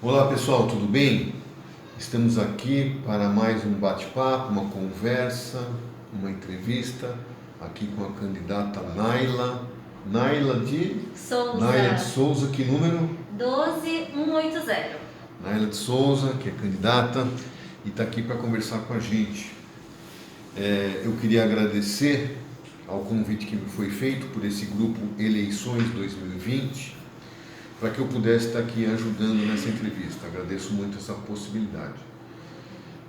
Olá pessoal, tudo bem? Estamos aqui para mais um bate-papo, uma conversa, uma entrevista aqui com a candidata Naila. Naila de Souza, que número? 12180. Naila de Souza, que é candidata e está aqui para conversar com a gente. Eu queria agradecer ao convite que me foi feito por esse grupo Eleições 2020, para que eu pudesse estar aqui ajudando nessa entrevista. Agradeço muito essa possibilidade.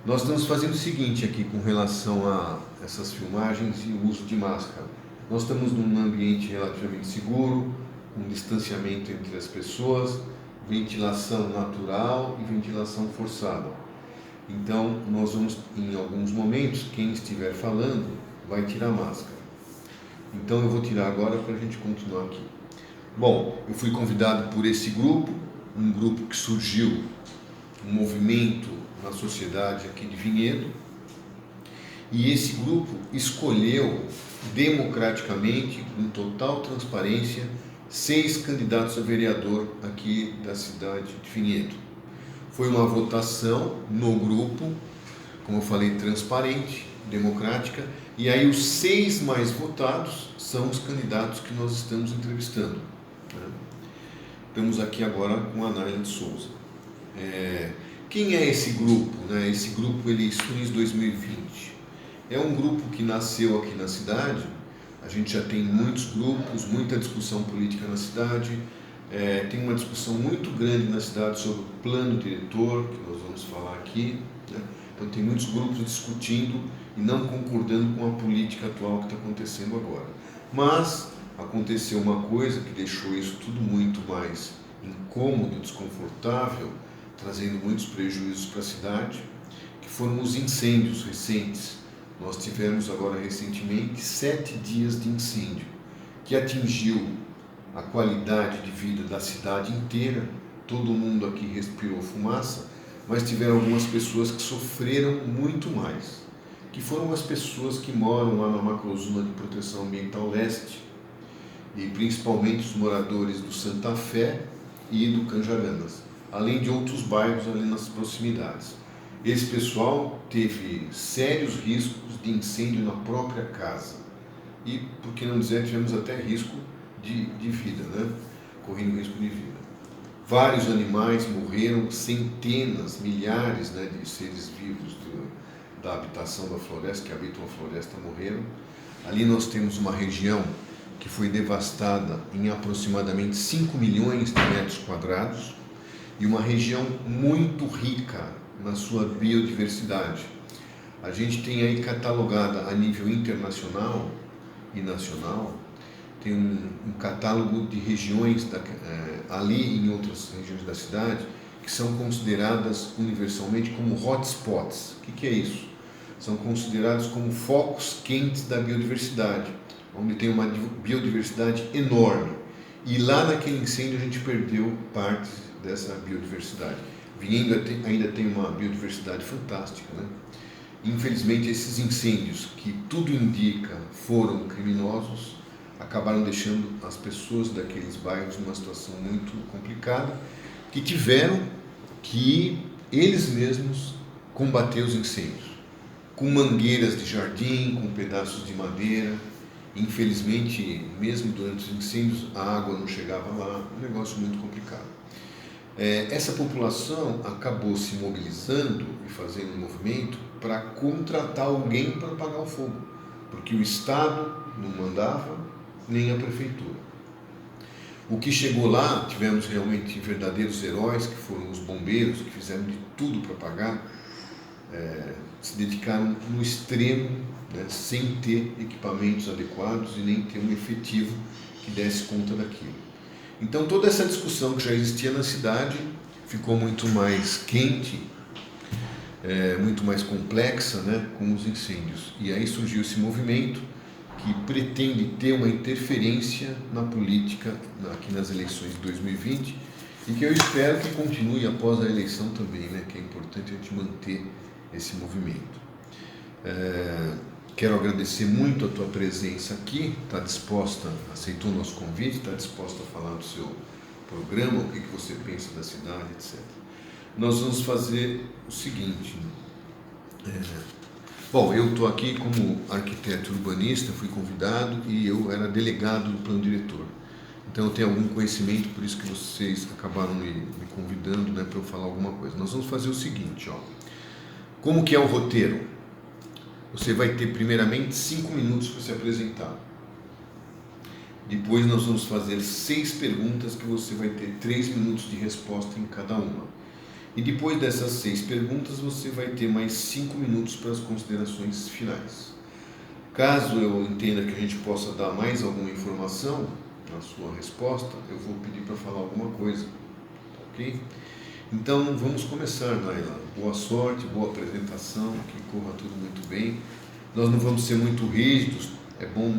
Nós estamos fazendo o seguinte aqui com relação a essas filmagens e o uso de máscara. Nós estamos num ambiente relativamente seguro, com distanciamento entre as pessoas, ventilação natural e ventilação forçada. Então, nós vamos, em alguns momentos, quem estiver falando vai tirar a máscara. Então, eu vou tirar agora para a gente continuar aqui. Bom, eu fui convidado por esse grupo, um grupo que surgiu, um movimento na sociedade aqui de Vinhedo, e esse grupo escolheu democraticamente, com total transparência, 6 candidatos a vereador aqui da cidade de Vinhedo. Foi uma votação no grupo, como eu falei, transparente, democrática, e aí os 6 mais votados são os candidatos que nós estamos entrevistando. Estamos aqui agora com a Naila de Souza. Quem é esse grupo? Esse grupo Eleições 2020 é um grupo que nasceu aqui na cidade. A gente já tem muitos grupos, muita discussão política na cidade, tem uma discussão muito grande na cidade sobre o plano diretor, que nós vamos falar aqui. Então tem muitos grupos discutindo e não concordando com a política atual que está acontecendo agora. Mas aconteceu uma coisa que deixou isso tudo muito mais incômodo, desconfortável, trazendo muitos prejuízos para a cidade, que foram os incêndios recentes. Nós tivemos agora recentemente 7 dias de incêndio, que atingiu a qualidade de vida da cidade inteira. Todo mundo aqui respirou fumaça, mas tiveram algumas pessoas que sofreram muito mais, que foram as pessoas que moram lá na macrozona de proteção ambiental leste, e principalmente os moradores do Santa Fé e do Canjarandas, além de outros bairros ali nas proximidades. Esse pessoal teve sérios riscos de incêndio na própria casa e, por que não dizer, tivemos até risco de vida, correndo risco de vida. Vários animais morreram, centenas, milhares de seres vivos da habitação da floresta, que habitam a floresta, morreram. Ali nós temos uma região que foi devastada em aproximadamente 5 milhões de metros quadrados e uma região muito rica na sua biodiversidade. A gente tem aí catalogada a nível internacional e nacional, tem um catálogo de regiões ali e em outras regiões da cidade que são consideradas universalmente como hotspots. O que é isso? São considerados como focos quentes da biodiversidade, onde tem uma biodiversidade enorme. E lá naquele incêndio a gente perdeu parte dessa biodiversidade. Vinhedo ainda tem uma biodiversidade fantástica, Infelizmente, esses incêndios, que tudo indica foram criminosos, acabaram deixando as pessoas daqueles bairros numa situação muito complicada, que tiveram que eles mesmos combater os incêndios, com mangueiras de jardim, com pedaços de madeira. Infelizmente, mesmo durante os incêndios, a água não chegava lá, um negócio muito complicado. Essa população acabou se mobilizando e fazendo um movimento para contratar alguém para apagar o fogo, porque o Estado não mandava, nem a Prefeitura. O que chegou lá, tivemos realmente verdadeiros heróis, que foram os bombeiros, que fizeram de tudo para apagar, se dedicaram no extremo, sem ter equipamentos adequados e nem ter um efetivo que desse conta daquilo. Então toda essa discussão que já existia na cidade ficou muito mais quente, muito mais complexa, com os incêndios. E aí surgiu esse movimento que pretende ter uma interferência na política aqui nas eleições de 2020 e que eu espero que continue após a eleição também, que é importante a gente manter esse movimento. Quero agradecer muito a tua presença aqui, aceitou o nosso convite, está disposta a falar do seu programa, o que você pensa da cidade, etc. nós vamos fazer o seguinte. Bom, eu estou aqui como arquiteto urbanista, fui convidado e eu era delegado do plano diretor. Então eu tenho algum conhecimento, por isso que vocês acabaram me convidando, né, para eu falar alguma coisa. Nós vamos fazer o seguinte, ó. Como que é o roteiro? Você vai ter primeiramente 5 minutos para se apresentar. Depois nós vamos fazer 6 perguntas que você vai ter 3 minutos de resposta em cada uma. E depois dessas 6 perguntas você vai ter mais 5 minutos para as considerações finais. Caso eu entenda que a gente possa dar mais alguma informação na sua resposta, eu vou pedir para falar alguma coisa, ok? Então vamos começar, Naila. Boa sorte, boa apresentação, que corra tudo muito bem. Nós não vamos ser muito rígidos, é bom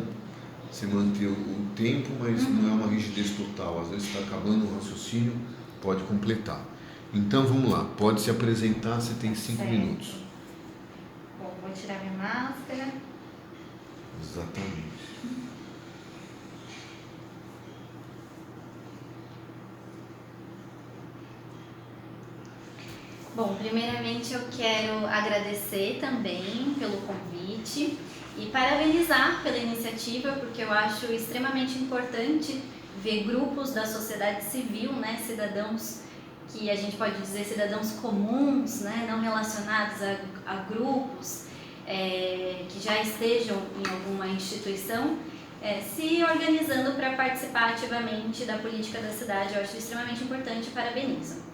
você manter o tempo, mas não é uma rigidez total. Às vezes está acabando o raciocínio, pode completar. Então vamos lá, pode se apresentar, você tem 5 minutos. Bom, vou tirar minha máscara. Exatamente. Bom, primeiramente eu quero agradecer também pelo convite e parabenizar pela iniciativa, porque eu acho extremamente importante ver grupos da sociedade civil, né, cidadãos que a gente pode dizer cidadãos comuns, né, não relacionados a grupos que já estejam em alguma instituição, se organizando para participar ativamente da política da cidade. Eu acho extremamente importante e parabenizo.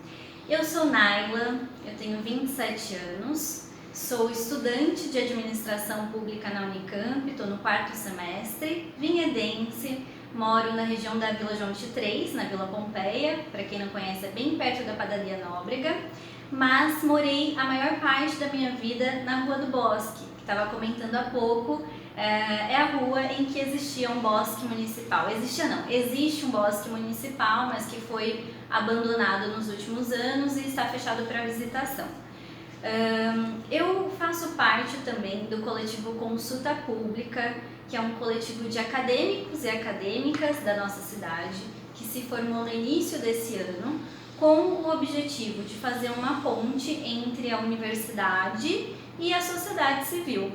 Eu sou Naila, eu tenho 27 anos, sou estudante de administração pública na Unicamp, estou no 4º semestre, vinhedense. Moro na região da Vila João 23, na Vila Pompeia, para quem não conhece é bem perto da Padaria Nóbrega, mas morei a maior parte da minha vida na Rua do Bosque, que estava comentando há pouco, é a rua em que existia um bosque municipal. Existe um bosque municipal, mas que foi abandonado nos últimos anos e está fechado para visitação. Eu faço parte também do coletivo Consulta Pública, que é um coletivo de acadêmicos e acadêmicas da nossa cidade, que se formou no início desse ano, com o objetivo de fazer uma ponte entre a universidade e a sociedade civil.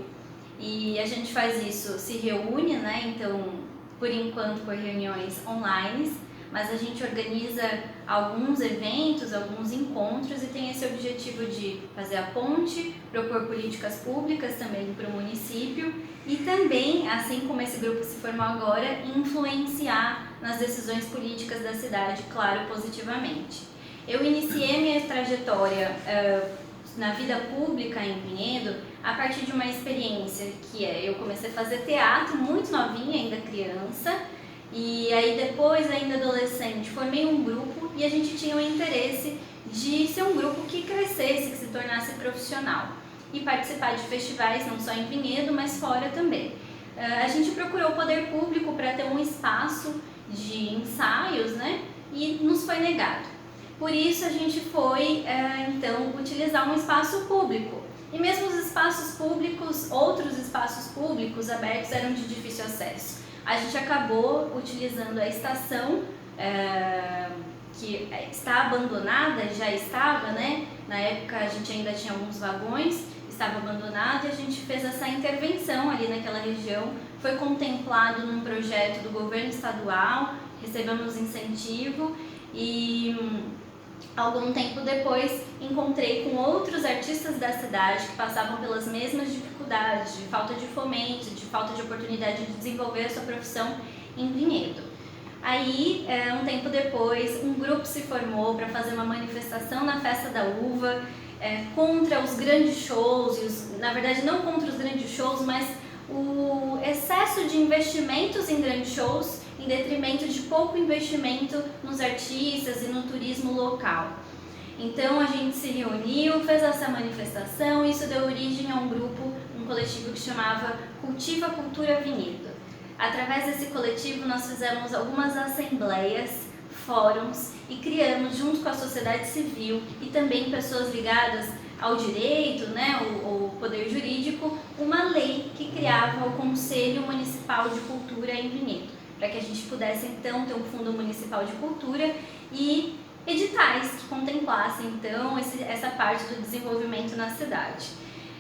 E a gente faz isso, se reúne, né? Então, por enquanto, por reuniões online, mas a gente organiza alguns eventos, alguns encontros e tem esse objetivo de fazer a ponte, propor políticas públicas também para o município e também, assim como esse grupo se formou agora, influenciar nas decisões políticas da cidade, claro, positivamente. Eu iniciei minha trajetória na vida pública em Vinhedo a partir de uma experiência que eu comecei a fazer teatro muito novinha, ainda criança, e aí depois, ainda adolescente, formei um grupo e a gente tinha o interesse de ser um grupo que crescesse, que se tornasse profissional e participar de festivais, não só em Vinhedo, mas fora também. A gente procurou o poder público para ter um espaço de ensaios, né, e nos foi negado. Por isso a gente foi, então, utilizar um espaço público. E mesmo os espaços públicos, outros espaços públicos abertos eram de difícil acesso. A gente acabou utilizando a estação, que está abandonada, já estava, né? Na época a gente ainda tinha alguns vagões, estava abandonada e a gente fez essa intervenção ali naquela região. Foi contemplado num projeto do governo estadual, recebemos incentivo e algum tempo depois encontrei com outros artistas da cidade que passavam pelas mesmas dificuldades, de falta de fomento, de falta de oportunidade de desenvolver a sua profissão em Vinhedo. Aí, um tempo depois, um grupo se formou para fazer uma manifestação na Festa da Uva contra os grandes shows, na verdade não contra os grandes shows, mas o excesso de investimentos em grandes shows em detrimento de pouco investimento nos artistas e no turismo local. Então a gente se reuniu, fez essa manifestação e isso deu origem a um grupo, um coletivo que chamava Cultiva Cultura Vinhedo. Através desse coletivo nós fizemos algumas assembleias, fóruns e criamos junto com a sociedade civil e também pessoas ligadas ao direito, né, o poder jurídico, uma lei que criava o Conselho Municipal de Cultura em Vinhedo, para que a gente pudesse então ter um fundo municipal de cultura e editais que contemplassem então essa parte do desenvolvimento na cidade.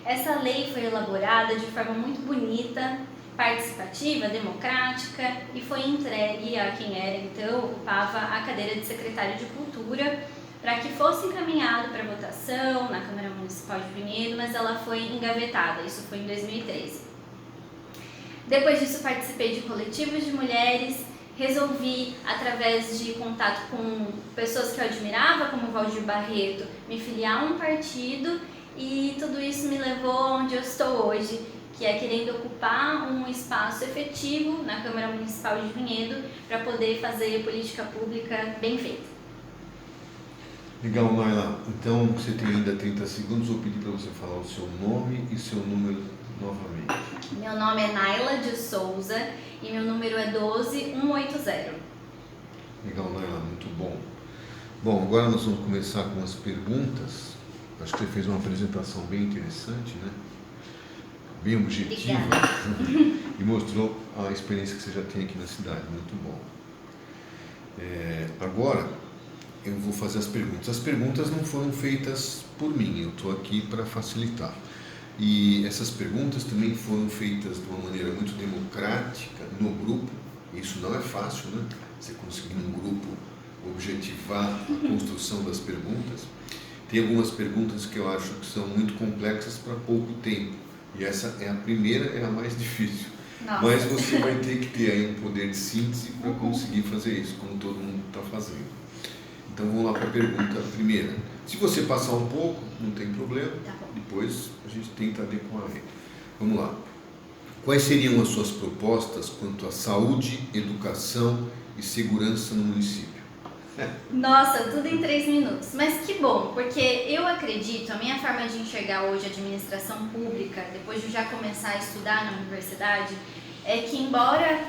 Essa lei foi elaborada de forma muito bonita, participativa, democrática e foi entregue a quem era então ocupava a cadeira de secretário de Cultura para que fosse encaminhado para votação na Câmara Municipal de Vinhedo, mas ela foi engavetada, isso foi em 2013. Depois disso participei de coletivos de mulheres, resolvi, através de contato com pessoas que eu admirava, como Valdir Barreto, me filiar a um partido e tudo isso me levou onde eu estou hoje, que é querendo ocupar um espaço efetivo na Câmara Municipal de Vinhedo para poder fazer política pública bem feita. Legal, Naila. Então, você tem ainda 30 segundos. Vou pedir para você falar o seu nome e seu número novamente. Meu nome é Naila de Souza e meu número é 12180. Legal, Naila. Muito bom. Bom, agora nós vamos começar com as perguntas. Acho que você fez uma apresentação bem interessante, né? Bem objetiva. E mostrou a experiência que você já tem aqui na cidade. Muito bom. Agora eu vou fazer as perguntas. As perguntas não foram feitas por mim, eu estou aqui para facilitar. E essas perguntas também foram feitas de uma maneira muito democrática no grupo. Isso não é fácil, né? Você conseguir num grupo objetivar a construção das perguntas. Tem algumas perguntas que eu acho que são muito complexas para pouco tempo. E essa é a primeira, é a mais difícil. Nossa. Mas você vai ter que ter aí um poder de síntese para conseguir fazer isso, como todo mundo está fazendo. Então vamos lá para a pergunta primeira. Se você passar um pouco, não tem problema. Tá bom. Depois a gente tenta adequar aí. Vamos lá. Quais seriam as suas propostas quanto à saúde, educação e segurança no município? Nossa, tudo em 3 minutos. Mas que bom, porque eu acredito, a minha forma de enxergar hoje a administração pública, depois de já começar a estudar na universidade, é que embora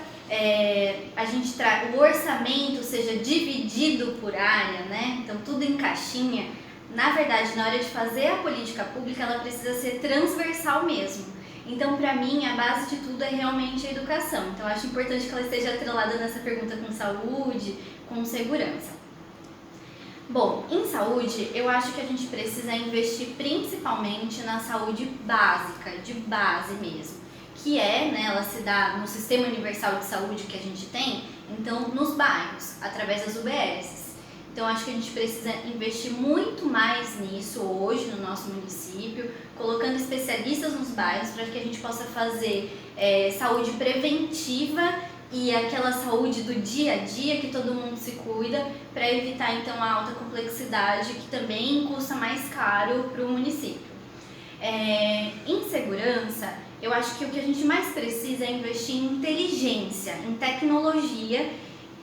o orçamento seja dividido por área, né? Então tudo em caixinha, na verdade, na hora de fazer a política pública, ela precisa ser transversal mesmo. Então, para mim, a base de tudo é realmente a educação. Então, eu acho importante que ela esteja atrelada nessa pergunta com saúde, com segurança. Bom, em saúde, eu acho que a gente precisa investir principalmente na saúde básica, de base mesmo, que ela se dá no Sistema Universal de Saúde que a gente tem, então nos bairros, através das UBSs. Então, acho que a gente precisa investir muito mais nisso hoje no nosso município, colocando especialistas nos bairros para que a gente possa fazer saúde preventiva e aquela saúde do dia a dia que todo mundo se cuida, para evitar então a alta complexidade que também custa mais caro para o município. Em segurança, eu acho que o que a gente mais precisa é investir em inteligência, em tecnologia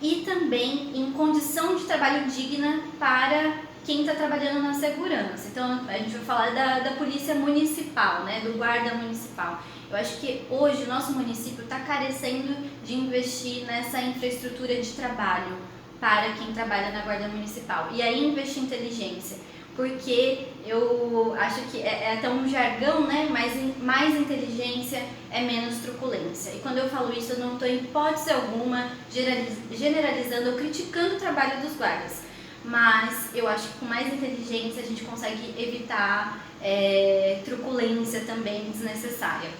e também em condição de trabalho digna para quem está trabalhando na segurança. Então, a gente vai falar da polícia municipal, né, do guarda municipal. Eu acho que hoje o nosso município está carecendo de investir nessa infraestrutura de trabalho para quem trabalha na guarda municipal. E aí investir em inteligência, porque eu acho que é até um jargão, né? Mas mais inteligência é menos truculência. E quando eu falo isso, eu não estou em hipótese alguma generalizando ou criticando o trabalho dos guardas. Mas eu acho que com mais inteligência a gente consegue evitar truculência também desnecessária.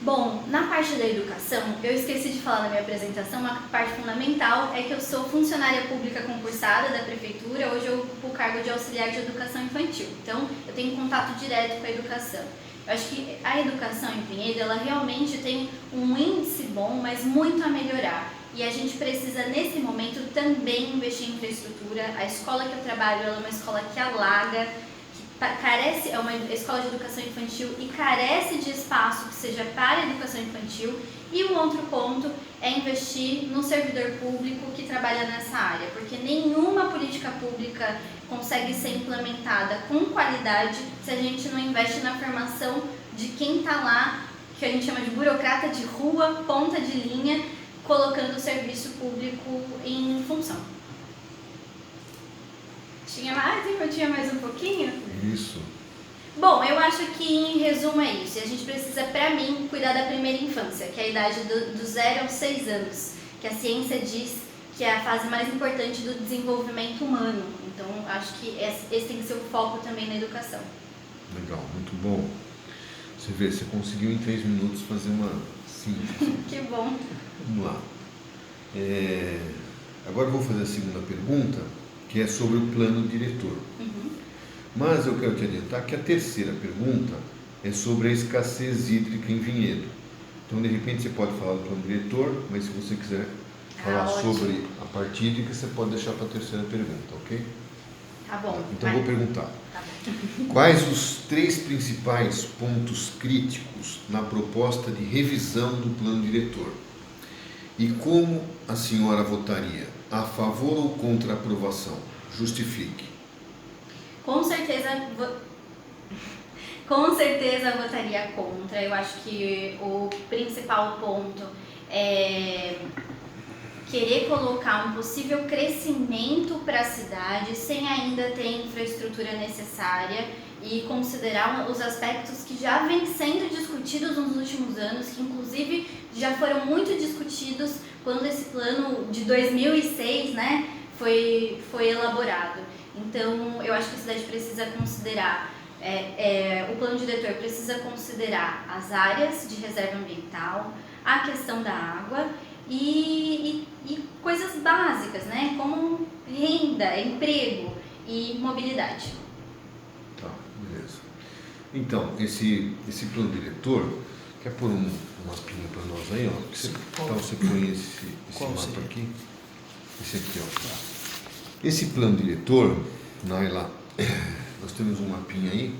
Bom, na parte da educação, eu esqueci de falar na minha apresentação, uma parte fundamental é que eu sou funcionária pública concursada da prefeitura, hoje eu ocupo o cargo de auxiliar de educação infantil, então eu tenho contato direto com a educação. Eu acho que a educação em Vinhedo, ela realmente tem um índice bom, mas muito a melhorar. E a gente precisa, nesse momento, também investir em infraestrutura. A escola que eu trabalho ela é uma escola que alaga, é uma escola de educação infantil e carece de espaço que seja para a educação infantil. E um outro ponto é investir no servidor público que trabalha nessa área, porque nenhuma política pública consegue ser implementada com qualidade se a gente não investe na formação de quem está lá, que a gente chama de burocrata de rua, ponta de linha, colocando o serviço público em função. Tinha mais um pouquinho? Isso. Bom, eu acho que em resumo é isso. A gente precisa, para mim, cuidar da primeira infância, que é a idade do 0 aos 6 anos, que a ciência diz que é a fase mais importante do desenvolvimento humano. Então, acho que esse tem que ser o foco também na educação. Legal, muito bom. Você vê, você conseguiu em 3 minutos fazer uma síntese. Que bom. Vamos lá. Agora eu vou fazer a segunda pergunta, que é sobre o plano diretor. Mas eu quero te adiantar que a terceira pergunta é sobre a escassez hídrica em Vinhedo. Então, de repente, você pode falar do plano diretor, mas se você quiser falar sobre a parte hídrica, você pode deixar para a terceira pergunta, ok? Tá bom. Então, vou perguntar. Tá bom. Quais os 3 principais pontos críticos na proposta de revisão do plano diretor? E como a senhora votaria? A favor ou contra a aprovação? Justifique. Com certeza votaria contra. Eu acho que o principal ponto é querer colocar um possível crescimento para a cidade sem ainda ter a infraestrutura necessária e considerar os aspectos que já vêm sendo discutidos nos últimos anos, que inclusive já foram muito discutidos quando esse plano de 2006, né, foi elaborado. Então, eu acho que a cidade precisa considerar, o plano diretor precisa considerar as áreas de reserva ambiental, a questão da água e coisas básicas, né, como renda, emprego e mobilidade. Tá, beleza. Então, esse plano diretor, quer pôr um mapinha para nós aí, ó? Então você põe esse mapa aqui, esse aqui, ó. Esse plano diretor, Naila, nós temos um mapinha aí.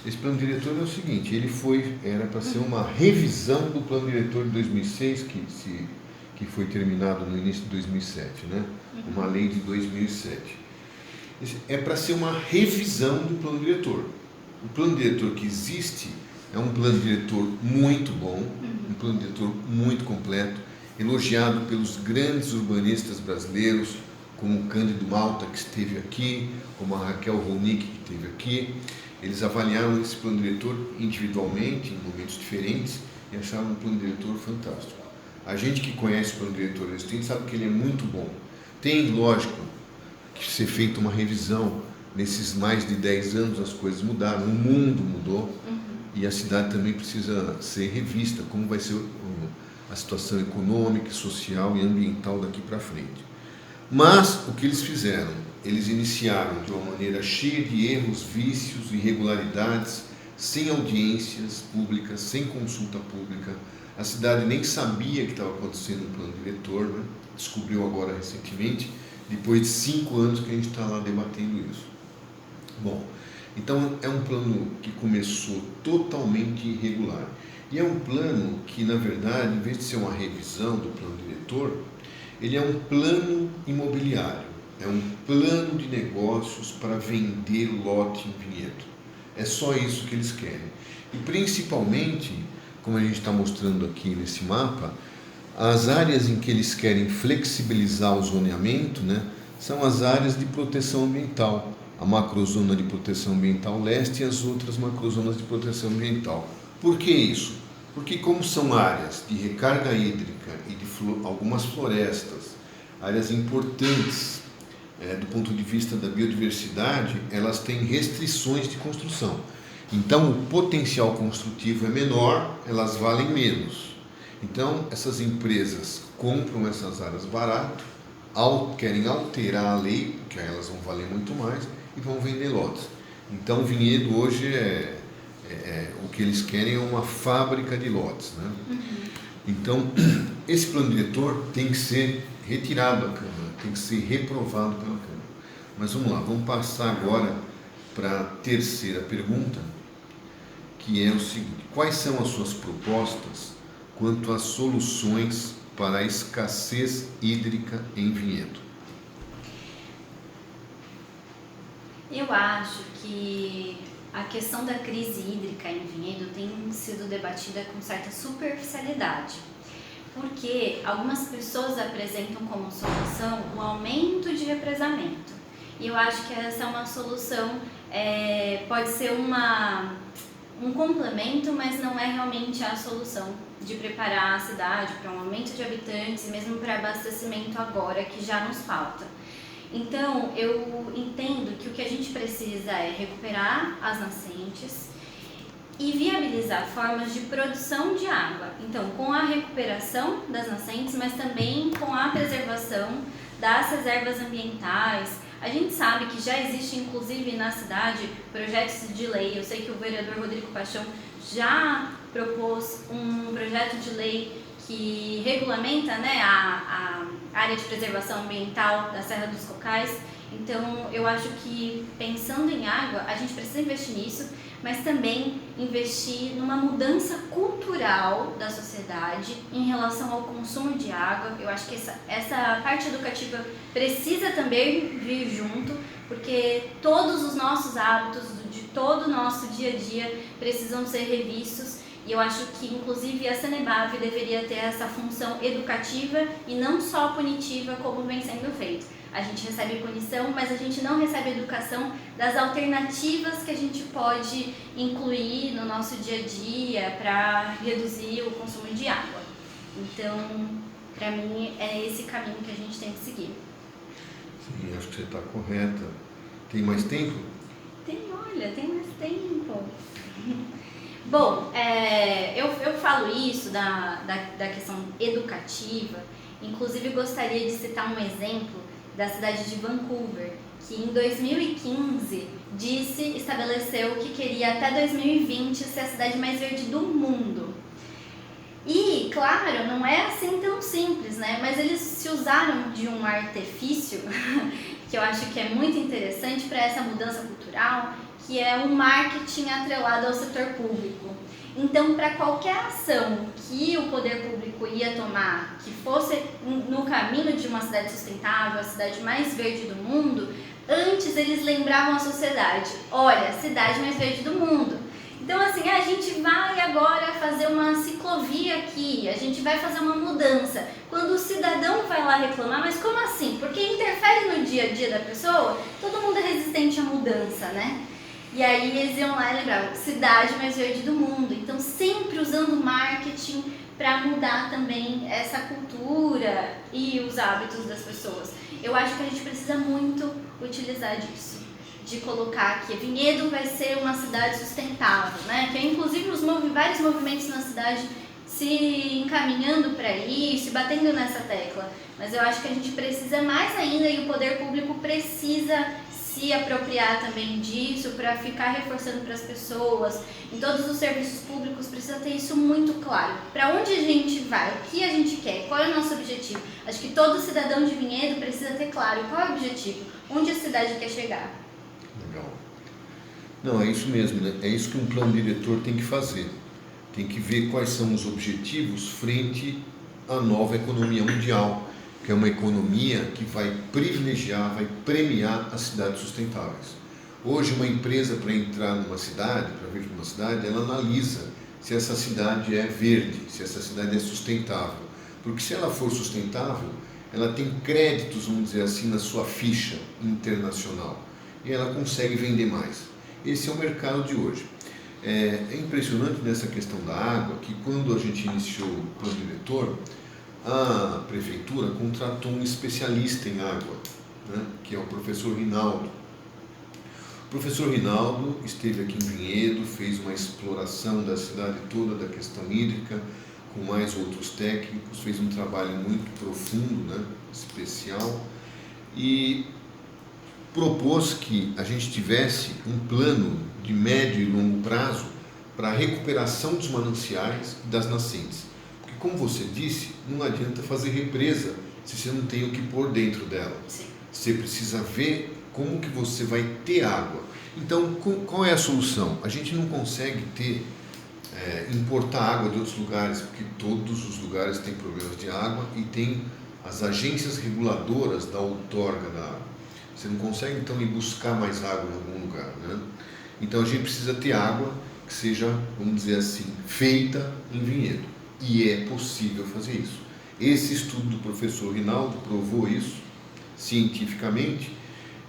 Esse plano diretor é o seguinte, era para ser uma revisão do plano diretor de 2006, que foi terminado no início de 2007, né? Uma lei de 2007. É para ser uma revisão do plano diretor. O plano diretor que existe é um plano diretor muito bom, um plano diretor muito completo, elogiado pelos grandes urbanistas brasileiros, como o Cândido Malta, que esteve aqui, como a Raquel Ronick, que esteve aqui. Eles avaliaram esse plano diretor individualmente, em momentos diferentes, e acharam um plano diretor fantástico. A gente que conhece o plano diretor existente sabe que ele é muito bom. Tem, lógico, que ser feita uma revisão. Nesses mais de 10 anos as coisas mudaram, o mundo mudou, e a cidade também precisa ser revista, como vai ser a situação econômica, social e ambiental daqui para frente. Mas o que eles fizeram? Eles iniciaram de uma maneira cheia de erros, vícios, irregularidades, sem audiências públicas, sem consulta pública. A cidade nem sabia que estava acontecendo um plano diretor, né? Descobriu agora recentemente, depois de 5 anos que a gente está lá debatendo isso. Bom, então é um plano que começou totalmente irregular. E é um plano que, na verdade, em vez de ser uma revisão do plano diretor, ele é um plano imobiliário, é um plano de negócios para vender lote em Vinhedo. É só isso que eles querem. E principalmente, como a gente está mostrando aqui nesse mapa, as áreas em que eles querem flexibilizar o zoneamento, né, são as áreas de proteção ambiental, a macrozona de proteção ambiental leste e as outras macrozonas de proteção ambiental. Por que isso? Porque como são áreas de recarga hídrica e de algumas florestas, áreas importantes do ponto de vista da biodiversidade, elas têm restrições de construção. Então o potencial construtivo é menor, elas valem menos. Então essas empresas compram essas áreas barato, querem alterar a lei, porque elas vão valer muito mais, e vão vender lotes. Então Vinhedo hoje o que eles querem é uma fábrica de lotes, né? Então, esse plano diretor tem que ser retirado da Câmara, tem que ser reprovado pela Câmara. Mas vamos lá, vamos passar agora para a terceira pergunta, que é o seguinte: quais são as suas propostas quanto às soluções para a escassez hídrica em Vinhedo? Eu acho que a questão da crise hídrica em Vinhedo tem sido debatida com certa superficialidade, porque algumas pessoas apresentam como solução o aumento de represamento. E eu acho que essa é uma solução, pode ser um complemento, mas não é realmente a solução de preparar a cidade para um aumento de habitantes e mesmo para abastecimento agora, que já nos falta. Então, eu entendo que o que a gente precisa é recuperar as nascentes e viabilizar formas de produção de água. Então, com a recuperação das nascentes, mas também com a preservação das reservas ambientais. A gente sabe que já existe, inclusive na cidade, projetos de lei. Eu sei que o vereador Rodrigo Paixão já propôs um projeto de lei que regulamenta, né, a área de preservação ambiental da Serra dos Cocais. Então, eu acho que pensando em água, a gente precisa investir nisso, mas também investir numa mudança cultural da sociedade em relação ao consumo de água. Eu acho que essa parte educativa precisa também vir junto, porque todos os nossos hábitos, de todo o nosso dia a dia, precisam ser revistos. E eu acho que, inclusive, a Sanebave deveria ter essa função educativa e não só punitiva, como vem sendo feito. A gente recebe punição, mas a gente não recebe educação das alternativas que a gente pode incluir no nosso dia a dia para reduzir o consumo de água. Então, para mim, é esse caminho que a gente tem que seguir. Sim, acho que você está correta. Tem mais tempo? Tem mais tempo. Bom, eu falo isso da questão educativa, inclusive gostaria de citar um exemplo da cidade de Vancouver, que em 2015 estabeleceu que queria até 2020 ser a cidade mais verde do mundo. E, claro, não é assim tão simples, né? Mas eles se usaram de um artifício que eu acho que é muito interessante para essa mudança cultural, que é o marketing atrelado ao setor público. Então, para qualquer ação que o poder público ia tomar, que fosse no caminho de uma cidade sustentável, a cidade mais verde do mundo, antes eles lembravam a sociedade: olha, a cidade mais verde do mundo. Então, assim, a gente vai agora fazer uma ciclovia aqui, a gente vai fazer uma mudança. Quando o cidadão vai lá reclamar, mas como assim? Porque interfere no dia a dia da pessoa, todo mundo é resistente à mudança, né? E aí eles iam lá e lembravam: cidade mais verde do mundo. Então, sempre usando marketing para mudar também essa cultura e os hábitos das pessoas. Eu acho que a gente precisa muito utilizar disso, de colocar que Vinhedo vai ser uma cidade sustentável, né? Que inclusive vários movimentos na cidade se encaminhando para isso, batendo nessa tecla. Mas eu acho que a gente precisa mais ainda, e o poder público precisa se apropriar também disso para ficar reforçando para as pessoas. Em todos os serviços públicos precisa ter isso muito claro. Para onde a gente vai, o que a gente quer, qual é o nosso objetivo. Acho que todo cidadão de Vinhedo precisa ter claro qual é o objetivo, onde a cidade quer chegar. Legal. Não, é isso mesmo, né? É isso que um plano diretor tem que fazer. Tem que ver quais são os objetivos frente à nova economia mundial, que é uma economia que vai privilegiar, vai premiar as cidades sustentáveis. Hoje, uma empresa, para entrar numa cidade, para vir para uma cidade, ela analisa se essa cidade é verde, se essa cidade é sustentável. Porque se ela for sustentável, ela tem créditos, vamos dizer assim, na sua ficha internacional e ela consegue vender mais. Esse é o mercado de hoje. É impressionante nessa questão da água que, quando a gente iniciou o plano diretor, a prefeitura contratou um especialista em água, né, que é o professor Rinaldo. O professor Rinaldo esteve aqui em Vinhedo, fez uma exploração da cidade toda da questão hídrica, com mais outros técnicos, fez um trabalho muito profundo, né, especial, e propôs que a gente tivesse um plano de médio e longo prazo para a recuperação dos mananciais e das nascentes. Como você disse, não adianta fazer represa se você não tem o que pôr dentro dela. Sim. Você precisa ver como que você vai ter água. Então, qual é a solução? A gente não consegue importar água de outros lugares, porque todos os lugares têm problemas de água e tem as agências reguladoras da outorga da água. Você não consegue, então, ir buscar mais água em algum lugar, né? Então, a gente precisa ter água que seja, vamos dizer assim, feita em Vinhedo. E é possível fazer isso. Esse estudo do professor Rinaldo provou isso cientificamente,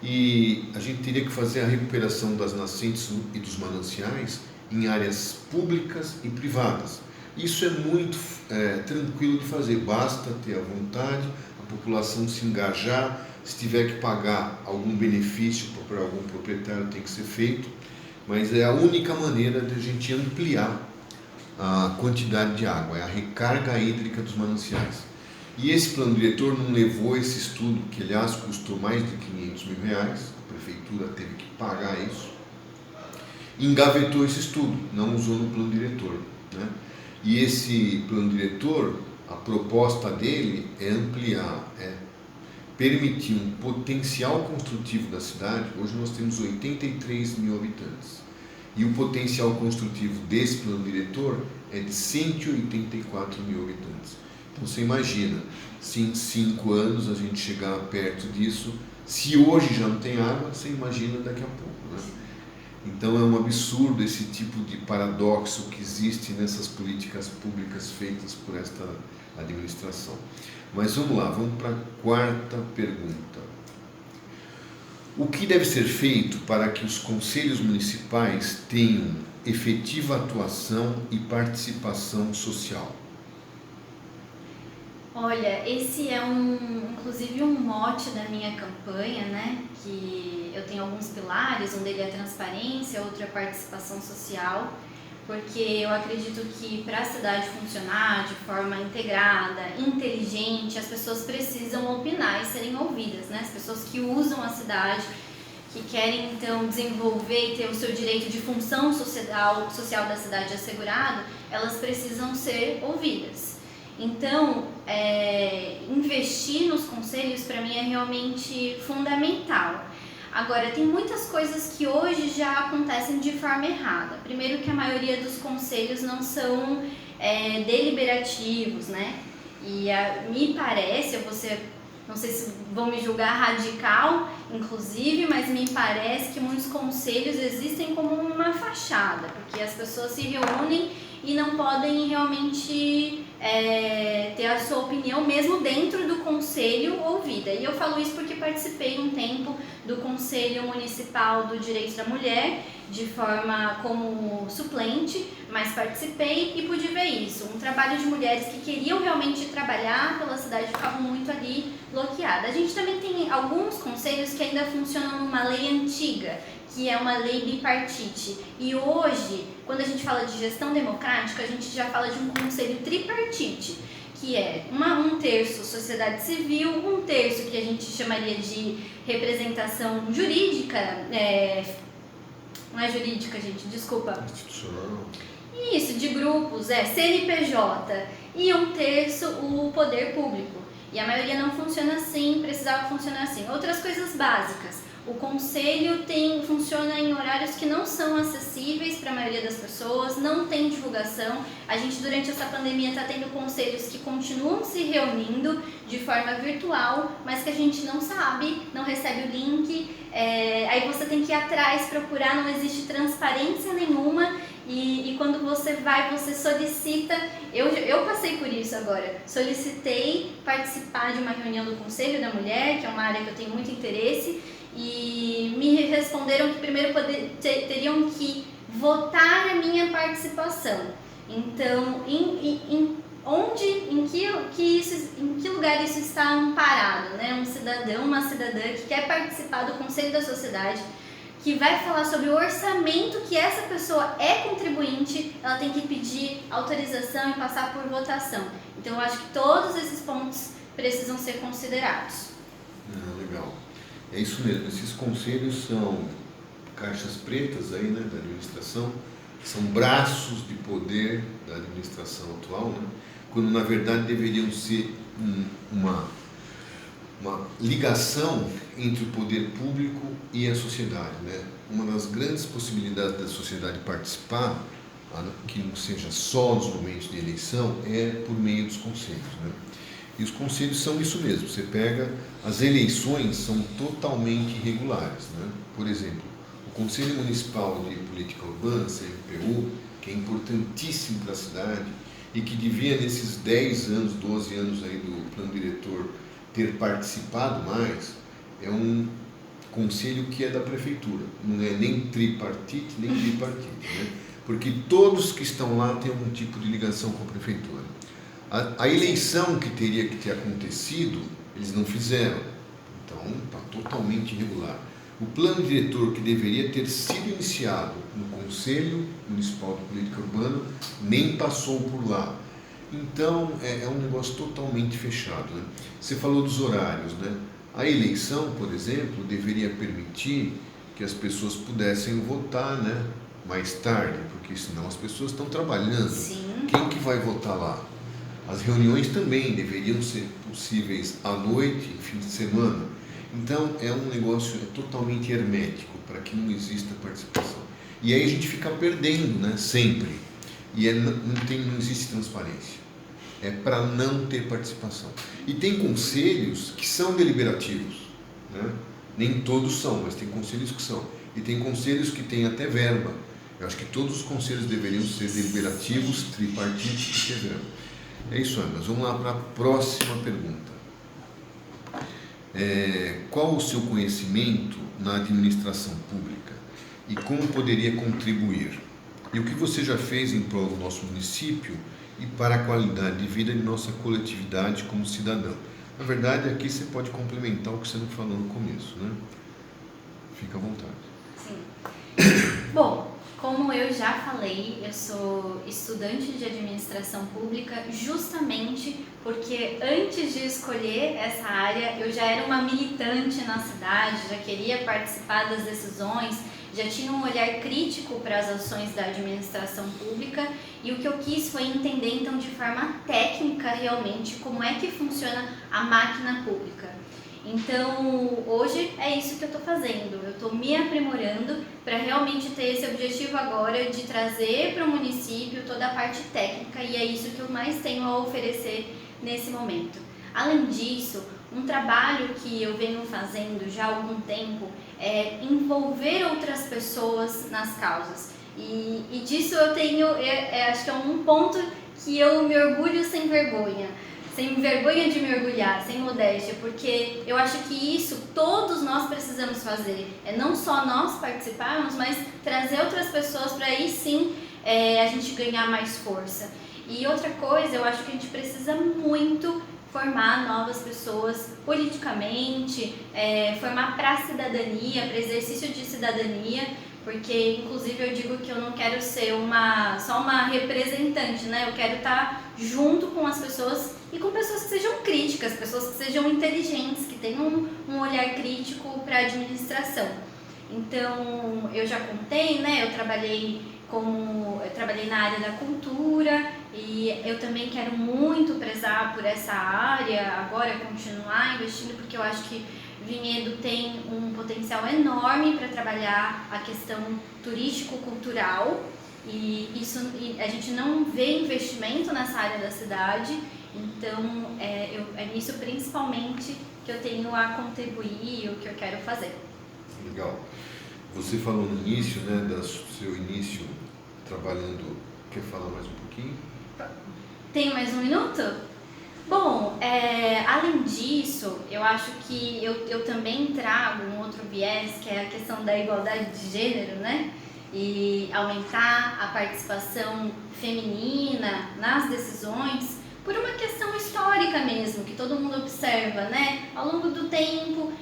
e a gente teria que fazer a recuperação das nascentes e dos mananciais em áreas públicas e privadas, Isso é muito tranquilo de fazer, basta ter a vontade, a população se engajar, se tiver que pagar algum benefício para algum proprietário tem que ser feito, mas é a única maneira de a gente ampliar a quantidade de água, é a recarga hídrica dos mananciais. E esse plano diretor não levou esse estudo, que aliás custou mais de R$500 mil, a prefeitura teve que pagar isso, engavetou esse estudo, não usou no plano diretor, né? E esse plano diretor, a proposta dele é ampliar, permitir um potencial construtivo da cidade. Hoje nós temos 83 mil habitantes e o potencial construtivo desse plano diretor é de 184 mil habitantes. Então você imagina, se em 5 anos a gente chegar perto disso, se hoje já não tem água, você imagina daqui a pouco, né? Então é um absurdo esse tipo de paradoxo que existe nessas políticas públicas feitas por esta administração. Mas vamos lá, vamos para a quarta pergunta. O que deve ser feito para que os conselhos municipais tenham efetiva atuação e participação social? Olha, esse é inclusive um mote da minha campanha, né? Que eu tenho alguns pilares, um dele é transparência, outro é participação social, porque eu acredito que para a cidade funcionar de forma integrada, inteligente, as pessoas precisam opinar e serem ouvidas, né? As pessoas que usam a cidade, que querem então desenvolver e ter o seu direito de função social da cidade assegurado, elas precisam ser ouvidas. Então, investir nos conselhos para mim é realmente fundamental. Agora, tem muitas coisas que hoje já acontecem de forma errada. Primeiro que a maioria dos conselhos não são deliberativos, né? E me parece, não sei se vão me julgar radical, inclusive, mas me parece que muitos conselhos existem como uma fachada, porque as pessoas se reúnem e não podem realmente ter a sua opinião mesmo dentro do conselho ouvida. E eu falo isso porque participei um tempo do Conselho Municipal do Direito da Mulher, de forma como suplente, mas participei e pude ver isso. Um trabalho de mulheres que queriam realmente trabalhar pela cidade ficavam muito ali bloqueadas. A gente também tem alguns conselhos que ainda funcionam numa lei antiga, que é uma lei bipartite. E hoje, quando a gente fala de gestão democrática, a gente já fala de um conselho tripartite, que é um terço sociedade civil, um terço que a gente chamaria de representação jurídica, não é jurídica, gente, desculpa. Institucional. Isso, de grupos, CNPJ, e um terço o poder público. E a maioria não funciona assim, precisava funcionar assim. Outras coisas básicas. O conselho funciona em horários que não são acessíveis para a maioria das pessoas, não tem divulgação. A gente, durante essa pandemia, está tendo conselhos que continuam se reunindo de forma virtual, mas que a gente não sabe, não recebe o link. Aí você tem que ir atrás, procurar, não existe transparência nenhuma. E quando você vai, você solicita, eu passei por isso agora, solicitei participar de uma reunião do Conselho da Mulher, que é uma área que eu tenho muito interesse, e me responderam que primeiro teriam que votar a minha participação. Então, em que lugar isso está amparado, né? Um cidadão, uma cidadã que quer participar do Conselho da Sociedade, que vai falar sobre o orçamento que essa pessoa é contribuinte, ela tem que pedir autorização e passar por votação. Então, eu acho que todos esses pontos precisam ser considerados. Legal. É isso mesmo, esses conselhos são caixas pretas aí, né, da administração, são braços de poder da administração atual, né, quando na verdade deveriam ser uma ligação entre o poder público e a sociedade, né? Uma das grandes possibilidades da sociedade participar, que não seja só nos momentos de eleição, é por meio dos conselhos, né? E os conselhos são isso mesmo, você pega, as eleições são totalmente irregulares, né? Por exemplo, o Conselho Municipal de Política Urbana, CMPU, que é importantíssimo para a cidade e que devia nesses 10 anos, 12 anos aí do plano diretor ter participado mais, é um conselho que é da prefeitura, não é nem tripartite nem bipartite, né? porque todos que estão lá têm algum tipo de ligação com a prefeitura. A eleição que teria que ter acontecido, eles não fizeram, então está totalmente irregular. O plano diretor que deveria ter sido iniciado no Conselho Municipal de Política Urbana nem passou por lá. Então é um negócio totalmente fechado, né? Você falou dos horários, né? A eleição, por exemplo, deveria permitir que as pessoas pudessem votar, né, mais tarde, porque senão as pessoas estão trabalhando. Sim. Quem que vai votar lá? As reuniões também deveriam ser possíveis à noite, em fim de semana. Então é um negócio totalmente hermético para que não exista participação. E aí a gente fica perdendo, né, sempre. E não existe transparência. É para não ter participação. E tem conselhos que são deliberativos, né? Nem todos são, mas tem conselhos que são. E tem conselhos que têm até verba. Eu acho que todos os conselhos deveriam ser deliberativos, tripartites e ter verba. É isso aí, mas vamos lá para a próxima pergunta. Qual o seu conhecimento na administração pública e como poderia contribuir? E o que você já fez em prol do nosso município e para a qualidade de vida de nossa coletividade como cidadão? Na verdade, aqui você pode complementar o que você não falou no começo, né? Fica à vontade. Sim. Bom, como eu já falei, eu sou estudante de administração pública justamente porque antes de escolher essa área eu já era uma militante na cidade, já queria participar das decisões, já tinha um olhar crítico para as ações da administração pública e o que eu quis foi entender então de forma técnica realmente como é que funciona a máquina pública. Então, hoje é isso que eu estou fazendo, eu estou me aprimorando para realmente ter esse objetivo agora de trazer para o município toda a parte técnica e é isso que eu mais tenho a oferecer nesse momento. Além disso, um trabalho que eu venho fazendo já há algum tempo é envolver outras pessoas nas causas e disso eu tenho, acho que é um ponto que eu me orgulho sem vergonha. Sem vergonha de me orgulhar, sem modéstia, porque eu acho que isso todos nós precisamos fazer. É não só nós participarmos, mas trazer outras pessoas para aí sim a gente ganhar mais força. E outra coisa, eu acho que a gente precisa muito formar novas pessoas politicamente, formar para a cidadania, para exercício de cidadania, porque inclusive eu digo que eu não quero ser só uma representante, né? Eu quero estar junto com as pessoas e com pessoas que sejam críticas, pessoas que sejam inteligentes, que tenham um olhar crítico para a administração. Então, eu já contei, né? Eu trabalhei na área da cultura e eu também quero muito prezar por essa área, agora continuar investindo, porque eu acho que Vinhedo tem um potencial enorme para trabalhar a questão turístico-cultural e a gente não vê investimento nessa área da cidade, então é nisso principalmente que eu tenho a contribuir, o que eu quero fazer. Legal. Você falou no início, né, do seu início trabalhando, quer falar mais um pouquinho? Tem mais um minuto? Bom, além disso, eu acho que eu também trago um outro viés, que é a questão da igualdade de gênero, né? E aumentar a participação feminina nas decisões por uma questão histórica mesmo, que todo mundo observa, né? Ao longo do tempo,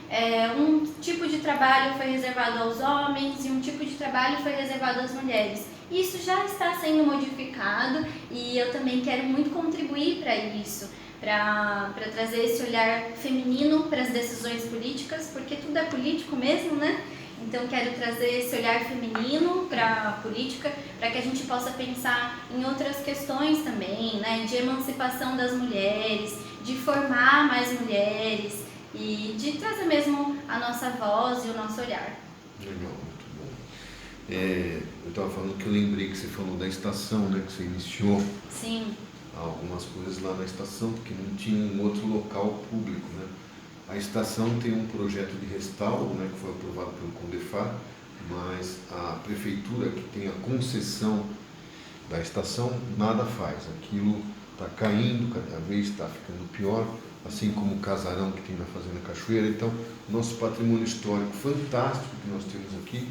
um tipo de trabalho foi reservado aos homens e um tipo de trabalho foi reservado às mulheres. Isso já está sendo modificado e eu também quero muito contribuir para isso, para trazer esse olhar feminino para as decisões políticas, porque tudo é político mesmo, né? Então quero trazer esse olhar feminino para a política, para que a gente possa pensar em outras questões também, né? De emancipação das mulheres, de formar mais mulheres e de trazer mesmo a nossa voz e o nosso olhar. Legal, muito bom. Eu estava falando que eu lembrei que você falou da estação, né? Que você iniciou. Sim. Algumas coisas lá na estação, porque não tinha um outro local público, né? A estação tem um projeto de restauro, né, que foi aprovado pelo Condefar, mas a prefeitura que tem a concessão da estação nada faz. Aquilo está caindo, cada vez está ficando pior, assim como o casarão que tem na Fazenda Cachoeira. Então, nosso patrimônio histórico fantástico que nós temos aqui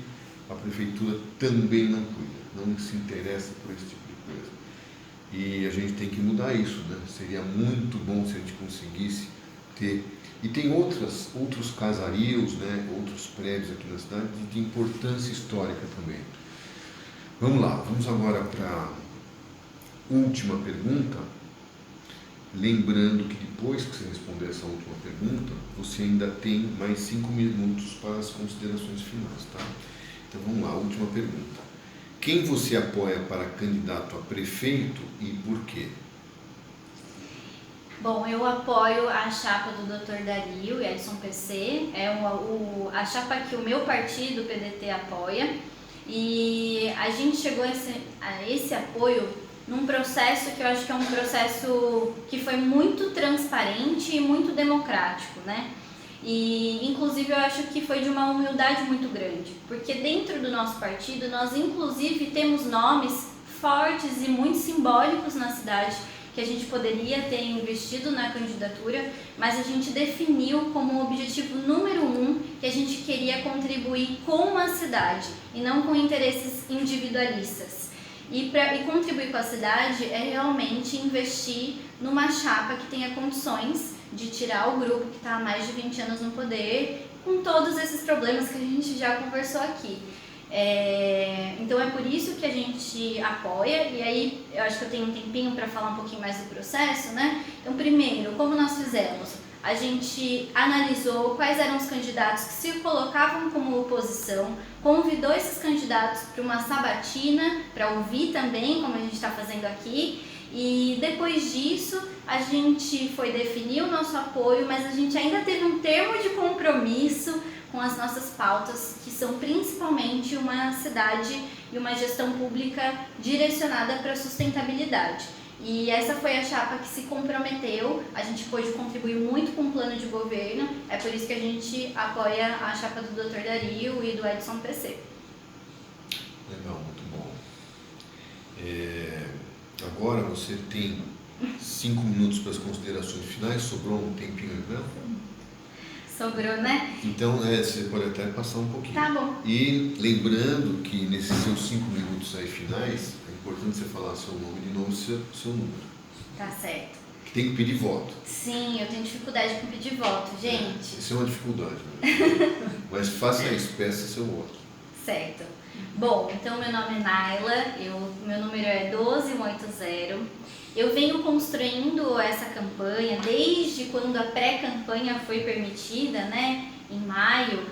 a prefeitura também não cuida, não se interessa por esse tipo de coisa. E a gente tem que mudar isso, né? Seria muito bom se a gente conseguisse ter. E tem outros casarios, né? Outros prédios aqui na cidade de importância histórica também. Vamos lá, vamos agora para a última pergunta. Lembrando que depois que você responder essa última pergunta, você ainda tem mais 5 minutos para as considerações finais, tá? Então vamos lá, última pergunta. Quem você apoia para candidato a prefeito e por quê? Bom, eu apoio a chapa do Dr. Dario, Edson PC, é a chapa que o meu partido, o PDT, apoia, e a gente chegou a esse apoio num processo que eu acho que é um processo que foi muito transparente e muito democrático, né? E inclusive eu acho que foi de uma humildade muito grande, porque dentro do nosso partido nós inclusive temos nomes fortes e muito simbólicos na cidade que a gente poderia ter investido na candidatura, mas a gente definiu como objetivo número 1 que a gente queria contribuir com a cidade e não com interesses individualistas. E contribuir com a cidade é realmente investir numa chapa que tenha condições de tirar o grupo que está há mais de 20 anos no poder, com todos esses problemas que a gente já conversou aqui. Então é por isso que a gente apoia, e aí eu acho que eu tenho um tempinho para falar um pouquinho mais do processo, né? Então, primeiro, como nós fizemos? A gente analisou quais eram os candidatos que se colocavam como oposição, convidou esses candidatos para uma sabatina, para ouvir também, como a gente está fazendo aqui, e depois disso a gente foi definir o nosso apoio, mas a gente ainda teve um termo de compromisso com as nossas pautas, que são principalmente uma cidade e uma gestão pública direcionada para a sustentabilidade. E essa foi a chapa que se comprometeu, a gente pôde contribuir muito com o plano de governo, é por isso que a gente apoia a chapa do Dr. Dario e do Edson PC. Legal, muito bom. Agora você tem 5 minutos para as considerações finais, sobrou um tempinho aí, né? Sobrou, né? Então, você pode até passar um pouquinho. Tá bom. E lembrando que nesses seus 5 minutos aí finais, é importante você falar seu nome de novo e seu número. Tá certo. Que tem que pedir voto. Sim, eu tenho dificuldade com pedir voto, gente. Isso é uma dificuldade, né? Mas faça isso, peça seu voto. Certo. Bom, então meu nome é Naila, meu número é 12180. Eu venho construindo essa campanha desde quando a pré-campanha foi permitida, né, em maio,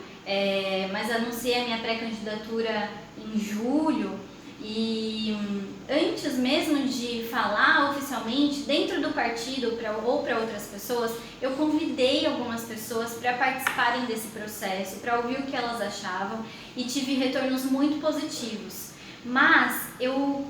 mas anunciei a minha pré-candidatura em julho. E antes mesmo de falar oficialmente dentro do partido ou para outras pessoas, eu convidei algumas pessoas para participarem desse processo, para ouvir o que elas achavam, e tive retornos muito positivos. Mas eu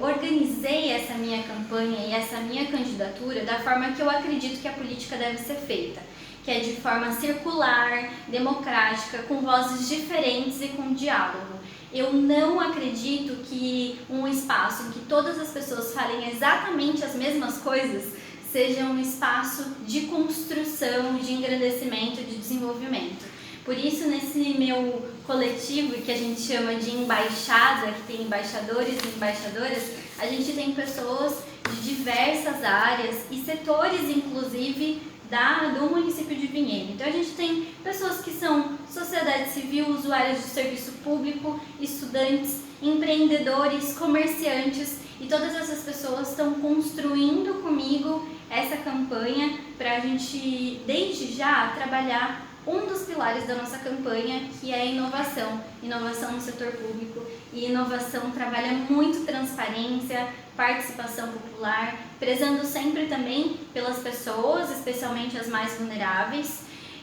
organizei essa minha campanha e essa minha candidatura da forma que eu acredito que a política deve ser feita, que é de forma circular, democrática, com vozes diferentes e com diálogo. Eu não acredito que um espaço em que todas as pessoas falem exatamente as mesmas coisas seja um espaço de construção, de engrandecimento, de desenvolvimento. Por isso, nesse meu coletivo, que a gente chama de embaixada, que tem embaixadores e embaixadoras, a gente tem pessoas de diversas áreas e setores, inclusive, do município de Vinhedo. Então a gente tem pessoas que são sociedade civil, usuários de serviço público, estudantes, empreendedores, comerciantes, e todas essas pessoas estão construindo comigo essa campanha para a gente, desde já, trabalhar um dos pilares da nossa campanha, que é a inovação no setor público. E inovação trabalha muito transparência, participação popular, prezando sempre também pelas pessoas, especialmente as mais vulneráveis,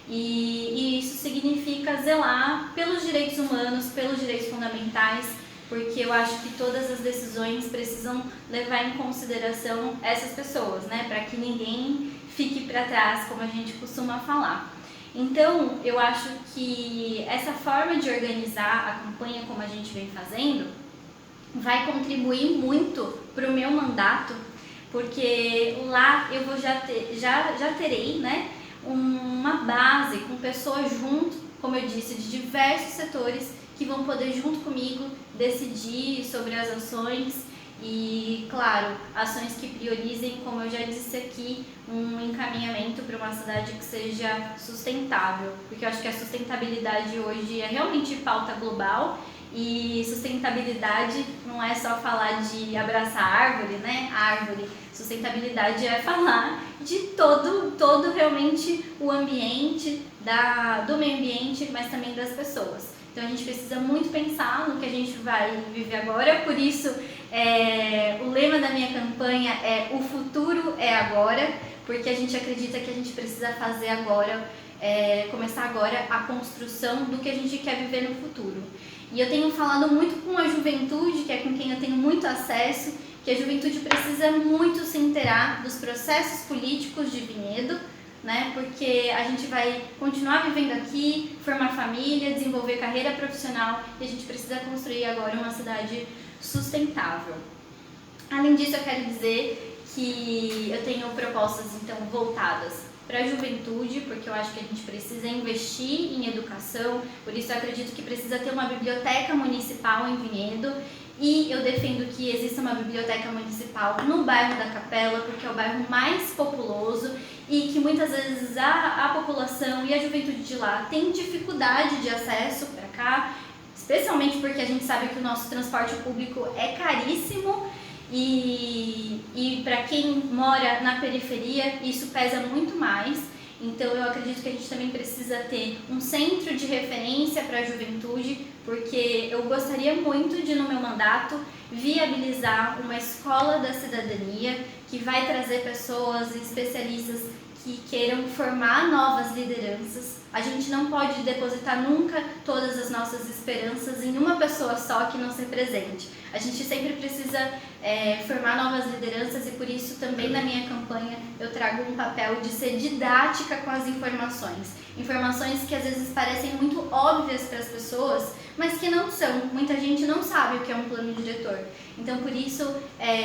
e isso significa zelar pelos direitos humanos, pelos direitos fundamentais, porque eu acho que todas as decisões precisam levar em consideração essas pessoas, né, para que ninguém fique para trás, como a gente costuma falar. Então, eu acho que essa forma de organizar a campanha, como a gente vem fazendo, vai contribuir muito para o meu mandato, porque lá eu vou já terei, né, uma base com pessoas junto, como eu disse, de diversos setores que vão poder, junto comigo, decidir sobre as ações e, claro, ações que priorizem, como eu já disse aqui, um encaminhamento para uma cidade que seja sustentável, porque eu acho que a sustentabilidade hoje é realmente pauta global. E sustentabilidade não é só falar de abraçar árvore, né? Árvore. Sustentabilidade é falar de todo realmente o ambiente, do meio ambiente, mas também das pessoas. Então a gente precisa muito pensar no que a gente vai viver agora, por isso o lema da minha campanha é "O futuro é agora", porque a gente acredita que a gente precisa fazer agora, começar agora a construção do que a gente quer viver no futuro. E eu tenho falado muito com a juventude, que é com quem eu tenho muito acesso, que a juventude precisa muito se inteirar dos processos políticos de Vinhedo, né? Porque a gente vai continuar vivendo aqui, formar família, desenvolver carreira profissional e a gente precisa construir agora uma cidade sustentável. Além disso, eu quero dizer que eu tenho propostas então voltadas para a juventude, porque eu acho que a gente precisa investir em educação, por isso eu acredito que precisa ter uma biblioteca municipal em Vinhedo, e eu defendo que exista uma biblioteca municipal no bairro da Capela, porque é o bairro mais populoso e que muitas vezes a população e a juventude de lá tem dificuldade de acesso para cá, especialmente porque a gente sabe que o nosso transporte público é caríssimo. E para quem mora na periferia, isso pesa muito mais. Então eu acredito que a gente também precisa ter um centro de referência para a juventude, porque eu gostaria muito de, no meu mandato, viabilizar uma escola da cidadania que vai trazer pessoas especialistas que queiram formar novas lideranças. A gente não pode depositar nunca todas as nossas esperanças em uma pessoa só que não se represente. A gente sempre precisa formar novas lideranças e por isso também na minha campanha eu trago um papel de ser didática com as informações. Informações que às vezes parecem muito óbvias para as pessoas, mas que não são. Muita gente não sabe o que é um plano diretor. Então por isso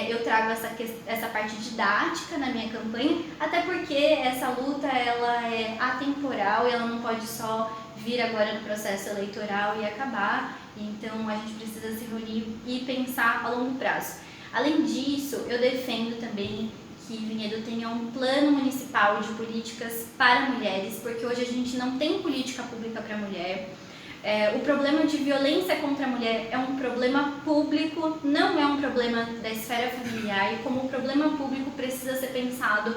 eu trago essa parte didática na minha campanha, até porque essa luta ela é atemporal e ela não pode só vir agora no processo eleitoral e acabar. Então a gente precisa se reunir e pensar a longo prazo. Além disso, eu defendo também que Vinhedo tenha um plano municipal de políticas para mulheres, porque hoje a gente não tem política pública para mulher. O problema de violência contra a mulher é um problema público, não é um problema da esfera familiar, e como problema público precisa ser pensado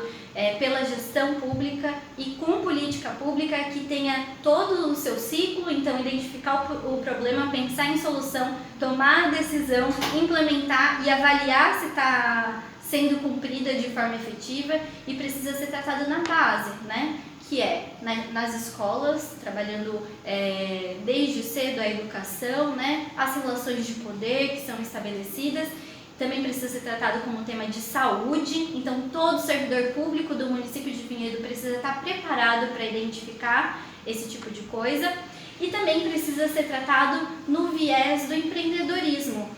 pela gestão pública e com política pública que tenha todo o seu ciclo, então identificar o problema, pensar em solução, tomar a decisão, implementar e avaliar se está sendo cumprida de forma efetiva e precisa ser tratado na base, né? Que é nas escolas, trabalhando desde cedo a educação, né? As relações de poder que são estabelecidas, também precisa ser tratado como um tema de saúde, então todo servidor público do município de Vinhedo precisa estar preparado para identificar esse tipo de coisa. E também precisa ser tratado no viés do empreendedorismo,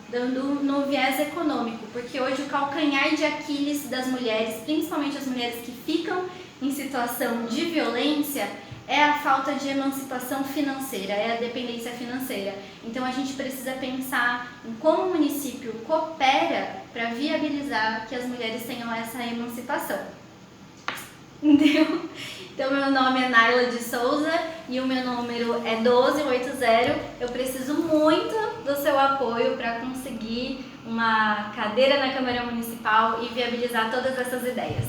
no viés econômico, porque hoje o calcanhar de Aquiles das mulheres, principalmente as mulheres que ficam em situação de violência, é a falta de emancipação financeira, é a dependência financeira. Então a gente precisa pensar em como o município coopera para viabilizar que as mulheres tenham essa emancipação. Entendeu? Então meu nome é Naila de Souza e o meu número é 1280. Eu preciso muito do seu apoio para conseguir uma cadeira na Câmara Municipal e viabilizar todas essas ideias.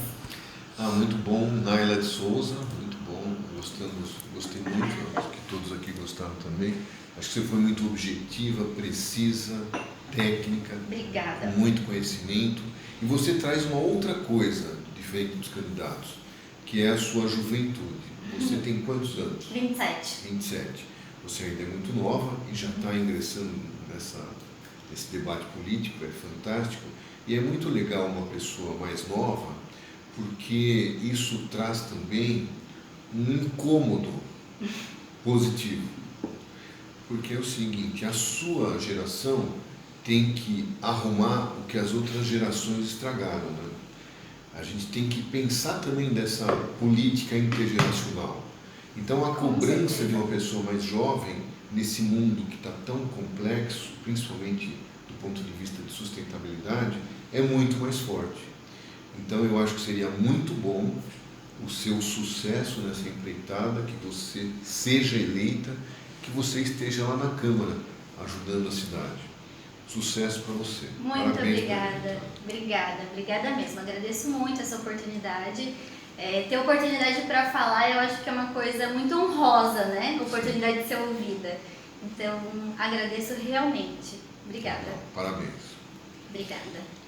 Muito bom, Naila de Souza, muito bom, gostei muito, acho que todos aqui gostaram também. Acho que você foi muito objetiva, precisa, técnica. Obrigada. Com muito conhecimento. E você traz uma outra coisa diferente dos candidatos, que é a sua juventude. Você tem quantos anos? 27. 27. Você ainda é muito nova e já está ingressando nesse debate político, é fantástico. E é muito legal uma pessoa mais nova, porque isso traz também um incômodo positivo. Porque é o seguinte, a sua geração tem que arrumar o que as outras gerações estragaram, né? A gente tem que pensar também dessa política intergeracional. Então a cobrança de uma pessoa mais jovem nesse mundo que está tão complexo, principalmente do ponto de vista de sustentabilidade, é muito mais forte. Então eu acho que seria muito bom o seu sucesso nessa empreitada, que você seja eleita, que você esteja lá na Câmara ajudando a cidade. Sucesso para você. Muito Parabéns. Obrigada mesmo. Agradeço muito essa oportunidade. Ter oportunidade para falar, eu acho que é uma coisa muito honrosa, né? Oportunidade de ser ouvida. Então, agradeço realmente. Obrigada. Parabéns. Obrigada.